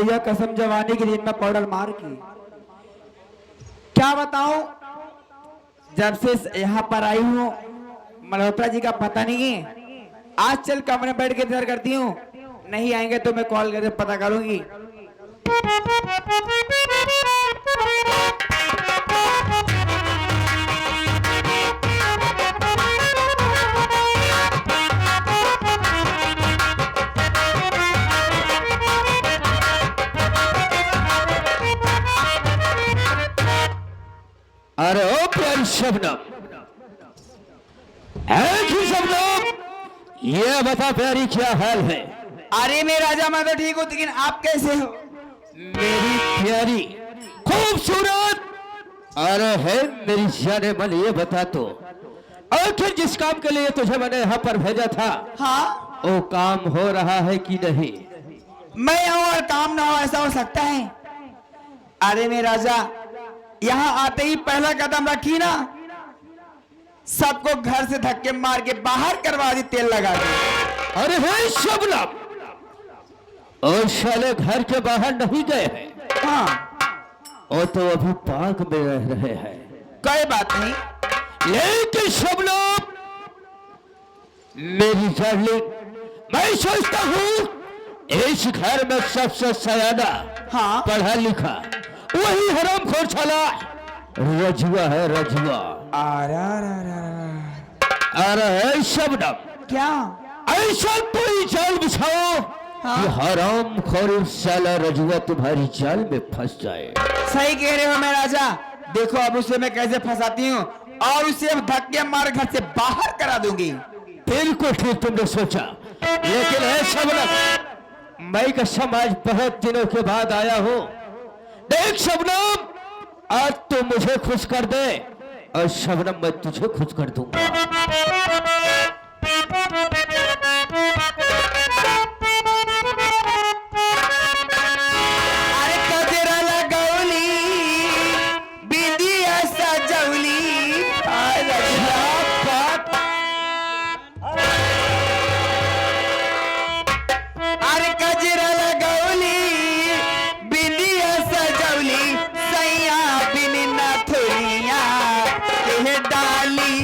भैया कसम जवानी की दिन में पाउडर मार की। क्या बताऊं, जब से यहाँ पर आई हूँ मल्होत्रा जी का पता नहीं है। आज चल कमरे में बैठ के इंतजार करती हूँ, नहीं आएंगे तो मैं कॉल करके पता करूंगी। अरे ओ प्यारी शबनम, एक ही शबनम, ये बता प्यारी क्या हाल है? अरे मैं राजा, मैं तो ठीक हूँ, लेकिन आप कैसे हो? मेरी प्यारी खूबसूरत, अरे है मेरी जाने मन, ये बता तो आखिर जिस काम के लिए तुझे मैंने यहाँ पर भेजा था, हाँ, वो काम हो रहा है कि नहीं? मैं आऊँ और काम ना हो, ऐसा हो सकता है? अरे मैं राजा, यहाँ आते ही पहला कदम रखी ना, सबको घर से धक्के मार के बाहर करवा दी, तेल लगा के। अरे है शबनम, और साले घर के बाहर नहीं गए हैं। हाँ, वो तो अभी पार्क में रह रहे हैं। कोई बात नहीं। लेकिन शबनम मेरी डार्लिंग, मैं सोचता हूँ इस घर में सबसे सयाना, हाँ, पढ़ा लिखा वही हरामखोर साला रजुआ है, रजुआ। अरे शबनम, क्या? ऐसा कोई जाल बिछाओ कि हरामखोर साला रजुआ तुम्हारी जाल में फंस जाए। सही कह रहे हो मैं राजा। देखो अब उसे मैं कैसे फंसाती हूँ और उसे अब धक्के मार घर से बाहर करा दूंगी। बिल्कुल ठीक तुमने सोचा, लेकिन है शबनम, मैं कसम आज बहुत दिनों के बाद आया हूँ। देख शबनम, आज तू मुझे खुश कर दे और शबनम मैं तुझे खुश कर दूंगा। अरे कजरा लगौली, बिंदिया सजौली, अरे कजरा लगौली, बिंदिया सजौली, सैया बिन नथुरिया के डाली।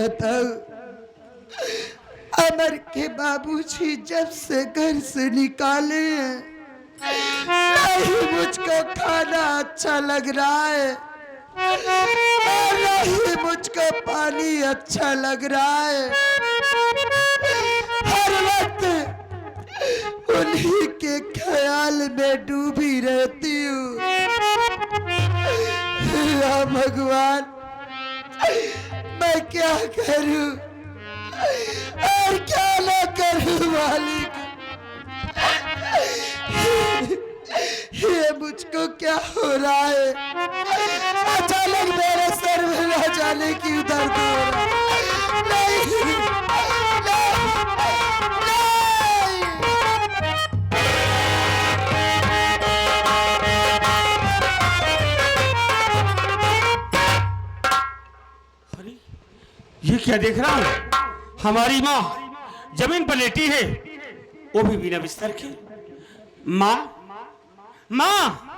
बताओ, अमर के बाबूजी जब से घर से निकाले हैं, नहीं मुझको खाना अच्छा लग रहा है और नहीं मुझको पानी अच्छा लग रहा है। हर वक्त उन्हीं के ख्याल में डूबी रहती हूँ। या भगवान, मैं क्या करूं और क्या न करूं मालिक। ये मुझको क्या हो रहा है? अचानक मेरे सर में न जाने की दर्द हो रहा है। नहीं, नहीं, अरे ये क्या देख रहा हूं? हमारी माँ जमीन पर लेटी है, वो भी बिना बिस्तर के। माँ, माँ, माँ।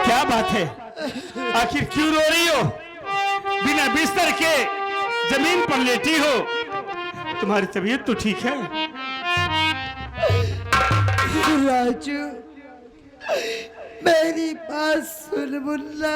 क्या बात है? आखिर क्यों रो रही हो? बिना बिस्तर के जमीन पर लेटी हो। तुम्हारी तबीयत तो ठीक है? राजू, मेरी बात सुन मुन्ना।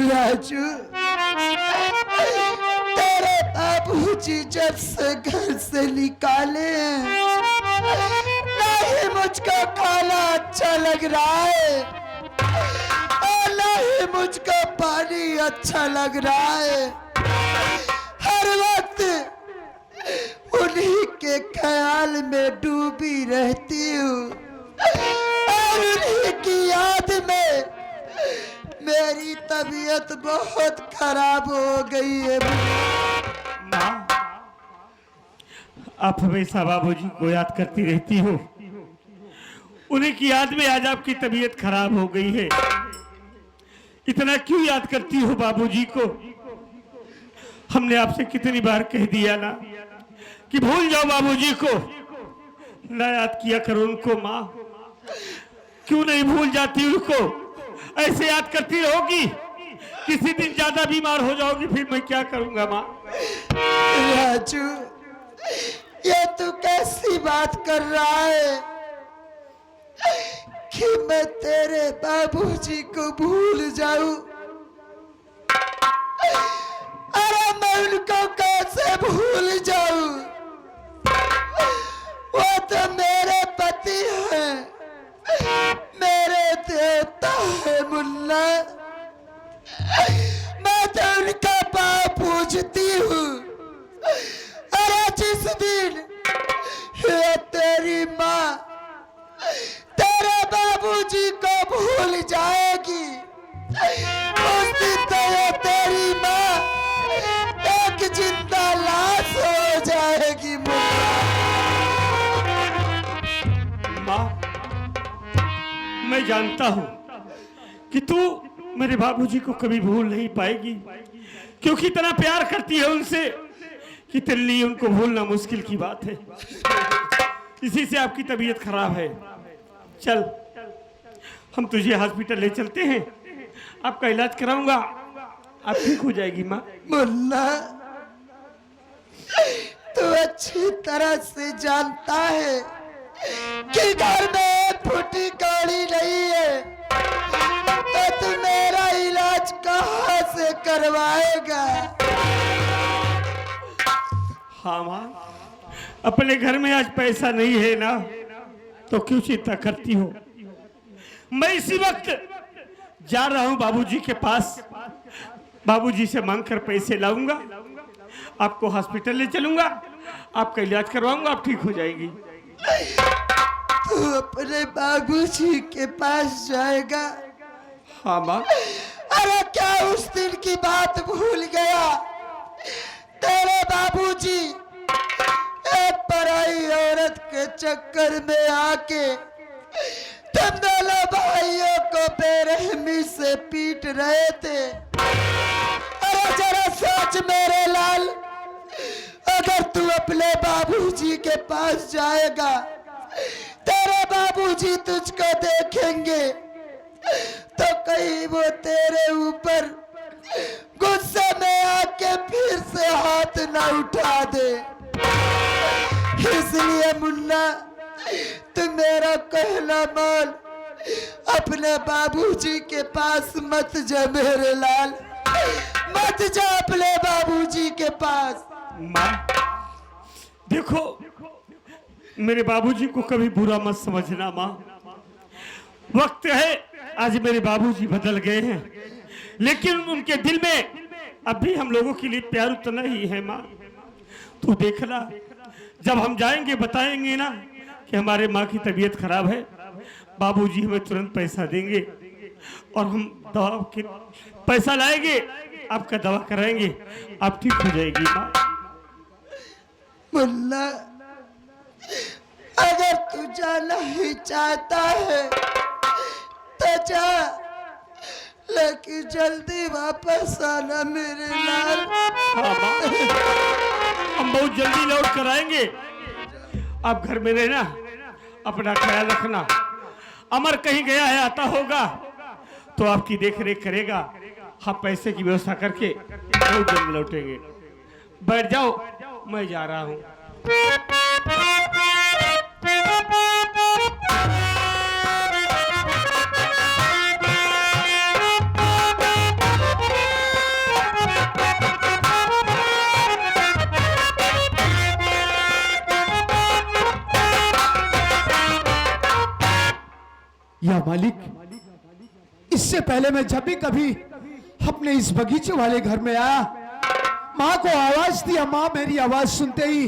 राजू, बाबूजी जब से घर से निकाले हैं, नहीं मुझको खाना अच्छा लग रहा है और नहीं मुझको पानी अच्छा लग रहा है। हर वक्त उन्हीं के ख्याल में डूबी रहती हूँ और उन्हीं की याद में मेरी तबीयत बहुत खराब हो गई है। माँ, आप हमेशा बाबूजी को याद करती रहती हो, उन्हीं की याद में आज आपकी तबीयत खराब हो गई है। इतना क्यों याद करती हो बाबूजी को? हमने आपसे कितनी बार कह दिया ना कि भूल जाओ बाबूजी को, ना याद किया करो उनको। माँ, क्यों नहीं भूल जाती उनको? ऐसे याद करती रहोगी, किसी दिन ज्यादा बीमार हो जाओगी, फिर मैं क्या करूंगा? माँ राजू, ये तू कैसी बात कर रहा है कि मैं तेरे बाबूजी को भूल जाऊं? अरे मैं उनको कैसे भूल जाऊं? वो तो मेरे पति हैं, मेरे देवता है मुन्ना। मैं तो उनका पाप पूजती हूँ। अरे जिस दिन ये तेरी माँ तेरे बाबूजी को भूल जाएगी, उस दिन तो ये तेरी माँ एक जिंदा लाश हो जाएगी। माँ, मैं जानता हूँ कि तू मेरे बाबूजी को कभी भूल नहीं पाएगी, क्योंकि इतना प्यार करती है उनसे कि तेरे लिए उनको भूलना मुश्किल की बात है। इसी से आपकी तबीयत खराब है। चल, हम तुझे हॉस्पिटल ले चलते हैं, आपका इलाज कराऊंगा, आप ठीक हो जाएगी। माँ, मुन्ना, तू अच्छी तरह से जानता है कि घर में एक फुटी कौड़ी नहीं है, तो तू मेरा इलाज कहाँ से करवाएगा? हाँ माँ, अपने घर में आज पैसा नहीं है ना, तो क्यों चिंता करती हो? मैं इसी वक्त जा रहा हूँ बाबूजी के पास, बाबूजी से मांगकर पैसे लाऊंगा, आपको हॉस्पिटल ले चलूंगा, आपका इलाज करवाऊंगा, आप ठीक हो जाएगी। तू अपने बाबूजी के पास जाएगा? हाँ माँ। अरे क्या उस दिन की बात भूल गया? तेरे बाबूजी एक पराई औरत के चक्कर में आके तुम दोनों भाइयों को बेरहमी से पीट रहे थे। अरे जरा सोच मेरे लाल, अगर तू अपने बाबूजी के पास जाएगा, तेरे बाबूजी तुझको देखेंगे तो कहीं वो तेरे ऊपर गुस्से में आके फिर से हाथ न उठा दे। इसलिए मुन्ना, तू मेरा कहना मान, अपने बाबूजी के पास मत जा मेरे लाल, मत जा अपने बाबूजी के पास। माँ देखो, मेरे बाबूजी को कभी बुरा मत समझना माँ। वक्त है, आज मेरे बाबूजी बदल गए हैं, लेकिन उनके दिल में अब भी हम लोगों के लिए प्यार उतना ही है माँ। तू देखना, जब हम जाएंगे बताएंगे ना कि हमारे माँ की तबीयत खराब है, बाबूजी हमें तुरंत पैसा देंगे और हम दवा के पैसा लाएंगे, आपका दवा कराएंगे, आप ठीक हो जाएगी माँ। मुन्ना, अगर तू जाना ही चाहता है तो जा, लेकिन जल्दी वापस आना मेरे लाल। हाँ माँ, हम बहुत जल्दी लौट कर आएंगे। आप घर में रहना, अपना ख्याल रखना। अमर कहीं गया है, आता होगा तो आपकी देख रेख करेगा। आप पैसे की व्यवस्था करके बहुत जल्दी लौटेंगे। बैठ जाओ, मैं जा रहा हूँ। या मालिक, इससे पहले मैं जब भी कभी अपने इस बगीचे वाले घर में आया, माँ को आवाज दिया, माँ मेरी आवाज सुनते ही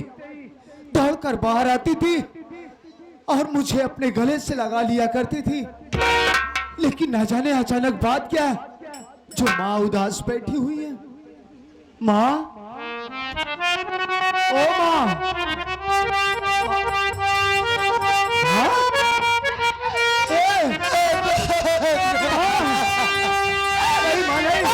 दौड़कर बाहर आती थी और मुझे अपने गले से लगा लिया करती थी। लेकिन ना जाने अचानक बात क्या है, जो माँ उदास बैठी हुई है। माँ, ओ माँ, हाँ? ए, हाँ? नहीं माँ, नहीं।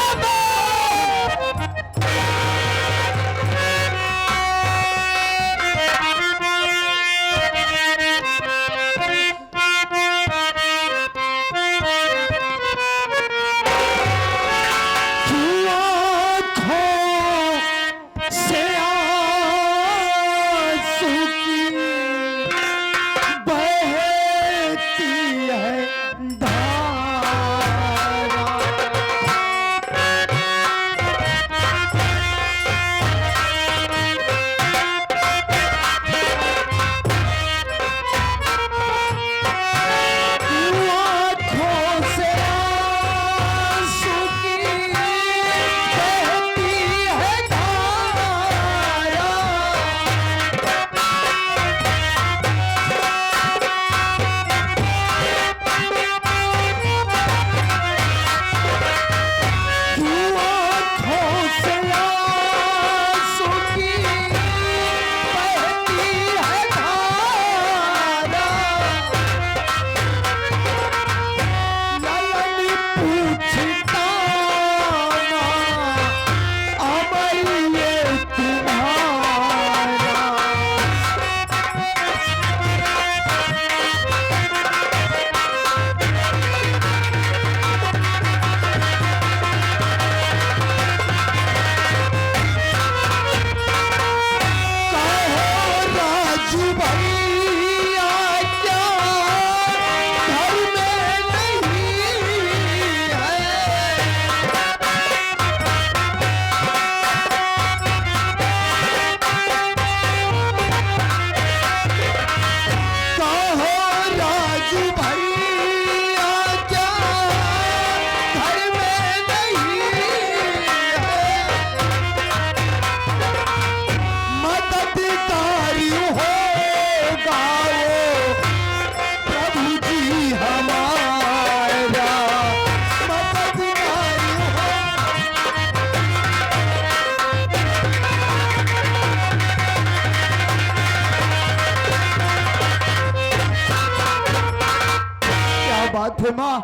बात है माँ,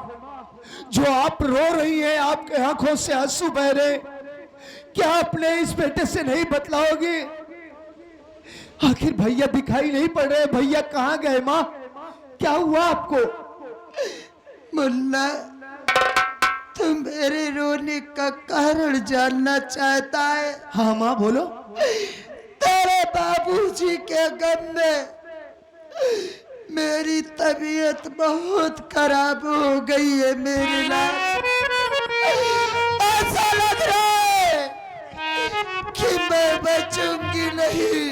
जो आप रो रही हैं, आपके आंखों से आंसू बह रहे, क्या अपने इस बेटे से नहीं बतलाओगी? आखिर भैया दिखाई नहीं पड़ रहे, भैया कहाँ गए माँ? क्या हुआ आपको? मुन्ना, तुम मेरे रोने का कारण जानना चाहता है? हाँ माँ बोलो। तेरे बाबूजी के गम में मेरी तबीयत बहुत खराब हो गई है मेरे लाल। ऐसा लग रहा है कि मैं बचूंगी नहीं,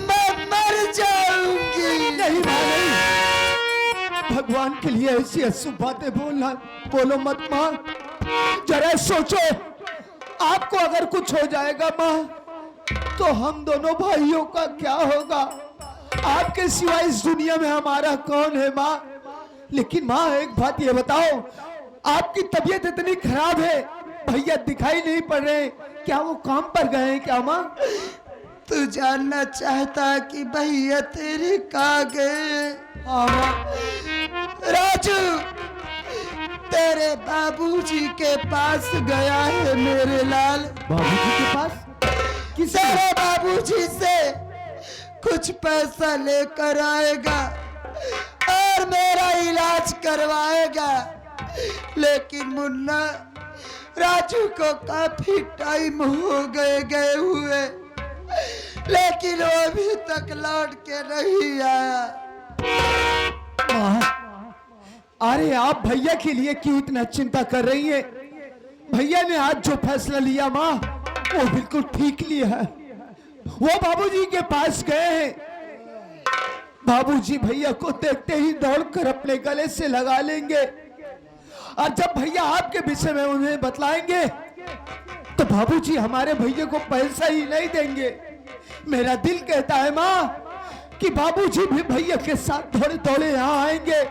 मैं मर जाऊंगी। नहीं माँ नहीं, भगवान के लिए ऐसी अशुभ बातें बोलो मत माँ। जरा सोचो, आपको अगर कुछ हो जाएगा माँ, तो हम दोनों भाइयों का क्या होगा? आपके सिवा इस दुनिया में हमारा कौन है माँ? लेकिन माँ एक बात ये बताओ, आपकी तबीयत इतनी खराब है, भैया दिखाई नहीं पड़ रहे, क्या वो काम पर गए हैं क्या माँ? तू जानना चाहता कि भैया तेरे कहाँ गए? हाँ माँ। राजू तेरे बाबूजी के पास गया है मेरे लाल। बाबूजी के पास? तेरे बाबूजी से कुछ पैसा लेकर आएगा और मेरा इलाज करवाएगा। लेकिन मुन्ना, राजू को काफी टाइम हो गए हुए, लेकिन वो अभी तक लौट के नहीं आया। अरे आप भैया के लिए क्यों इतना चिंता कर रही हैं? भैया ने आज जो फैसला लिया माँ, वो बिल्कुल ठीक लिया है। वो बाबूजी के पास गए हैं बाबूजी भैया को देखते ही दौड़कर अपने गले से लगा लेंगे, और जब भैया आपके विषय में उन्हें बतलाएंगे तो बाबूजी हमारे भैया को पैसा ही नहीं देंगे। मेरा दिल कहता है माँ कि बाबूजी भी भैया के साथ थोड़े थोड़े यहाँ आएंगे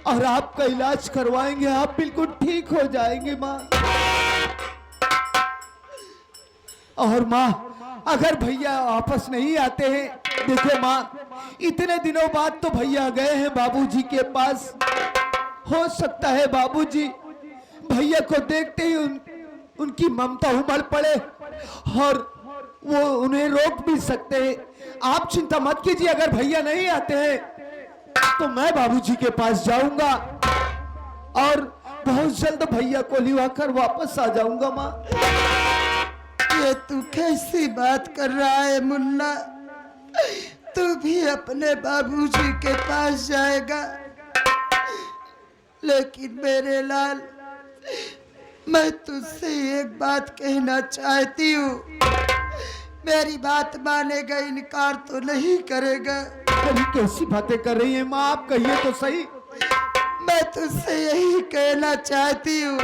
और आपका इलाज करवाएंगे, आप बिल्कुल ठीक हो जाएंगे माँ। और माँ अगर भैया वापस नहीं आते हैं, देखो माँ इतने दिनों बाद तो भैया गए हैं बाबूजी के पास, हो सकता है बाबूजी भैया को देखते ही उनकी ममता उमड़ पड़े और वो उन्हें रोक भी सकते हैं। आप चिंता मत कीजिए, अगर भैया नहीं आते हैं तो मैं बाबूजी के पास जाऊंगा और बहुत जल्द भैया को लिवाकर वापस आ जाऊंगा माँ। ये तू कैसी बात कर रहा है मुन्ना? तू भी अपने बाबूजी के पास जाएगा, लेकिन मेरे लाल मैं तुझसे एक बात कहना चाहती हूँ, मेरी बात मानेगा, इनकार तो नहीं करेगा? अरे कैसी बातें कर रही हैं माँ, आप कहिए तो सही। मैं तुझसे यही कहना चाहती हूँ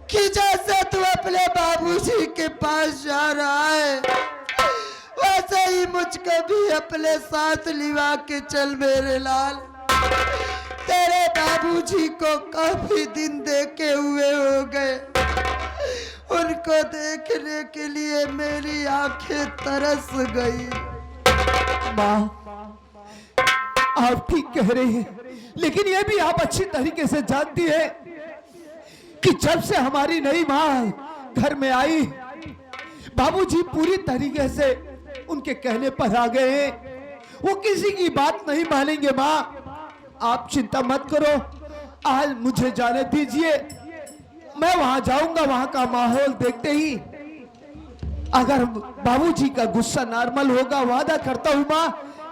कि जैसे तू अपने बाबूजी के पास जा रहा है, वैसे ही मुझको भी अपने साथ लिवा के चल मेरे लाल। तेरे बाबूजी को काफी दिन देखे हुए हो गए, उनको देखने के लिए मेरी आंखें तरस गई। माँ आप ठीक कह रही हैं, लेकिन ये भी आप अच्छी तरीके से जानती है कि जब से हमारी नई माँ घर में आई, बाबूजी पूरी तरीके से उनके कहने पर आ गए हैं, वो किसी की बात नहीं मानेंगे। माँ आप चिंता मत करो, आज मुझे जाने दीजिए, मैं वहां जाऊंगा, वहां का माहौल देखते ही अगर बाबूजी का गुस्सा नॉर्मल होगा, वादा करता हूं माँ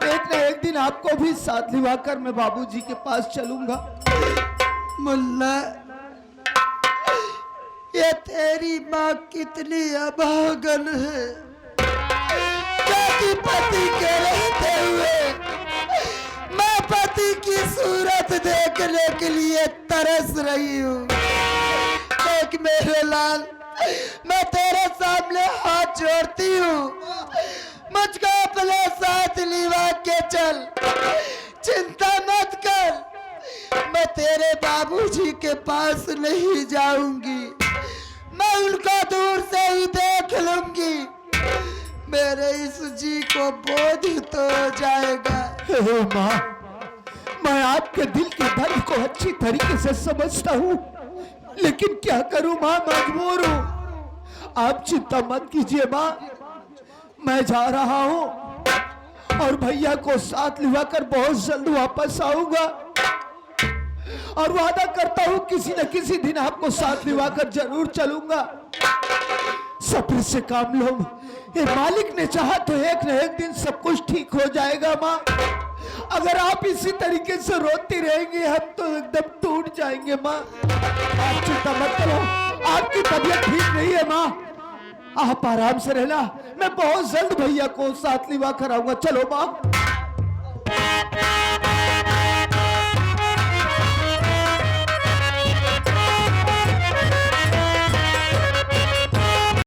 एक न एक दिन आपको भी साथ लिवाकर मैं बाबूजी के पास चलूंगा। मुल्ला ये तेरी माँ कितनी अभागन है, पति के रहते हुए मैं पति की सूरत देखने के लिए तरस रही हूँ। देख मेरे लाल, मैं तेरे सामने हाथ जोड़ती हूँ, मुझको अपने साथ लिवा के चल, चिंता मत कर। मैं तेरे बाबूजी के पास नहीं जाऊंगी, मैं उनको दूर से ही देख लूंगी, मेरे इस जी को बोध तो हो जाएगा। माँ मैं आपके दिल के दर्द को अच्छी तरीके से समझता हूँ, लेकिन क्या करूँ माँ, मजबूर हूँ। आप चिंता मत कीजिए माँ, मैं जा रहा हूँ और भैया को साथ लिवाकर बहुत जल्द वापस आऊंगा और वादा करता हूँ किसी न किसी दिन आपको साथ लिवाकर जरूर चलूंगा। सब्र से काम लो, ये मालिक ने चाहा तो एक न एक दिन सब कुछ ठीक हो जाएगा माँ। अगर आप इसी तरीके से रोती रहेंगी हम तो एकदम टूट जाएंगे माँ। आप चिंता मत करो, आपकी तबीयत ठीक नहीं है माँ, आप आराम से रहना, मैं बहुत जल्द भैया को साथ लिवा कर आऊंगा। चलो माँ।